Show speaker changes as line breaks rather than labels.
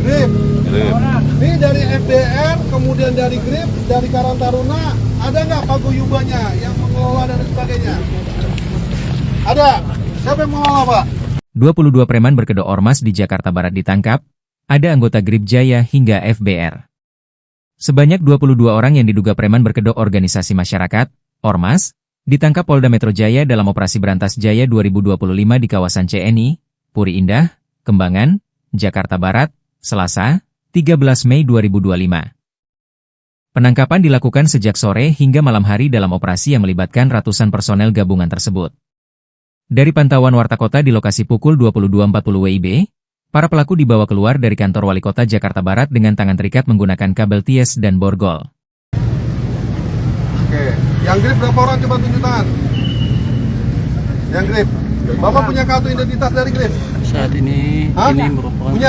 Grip.
Grip.
Ini dari FDR, kemudian dari Grip, dari Karang Taruna, ada nggak paguyubannya yang mengelola dan sebagainya? Ada. Siapa yang mengelola, Pak?
22 preman berkedok ormas di Jakarta Barat ditangkap, ada anggota Grip Jaya hingga FBR. Sebanyak 22 orang yang diduga preman berkedok organisasi masyarakat, ormas, ditangkap Polda Metro Jaya dalam operasi Berantas Jaya 2025 di kawasan CNI, Puri Indah, Kembangan, Jakarta Barat, Selasa, 13 Mei 2025. Penangkapan dilakukan sejak sore hingga malam hari dalam operasi yang melibatkan ratusan personel gabungan tersebut. Dari pantauan warta kota di lokasi pukul 22.40 WIB, para pelaku dibawa keluar dari kantor Wali Kota Jakarta Barat dengan tangan terikat menggunakan kabel ties dan borgol.
Oke. Yang Grip berapa orang, coba tunjuk tangan? Yang Grip. Bapak punya kartu identitas dari Grip?
Saat ini
Hah?
ini merupakan
Punya?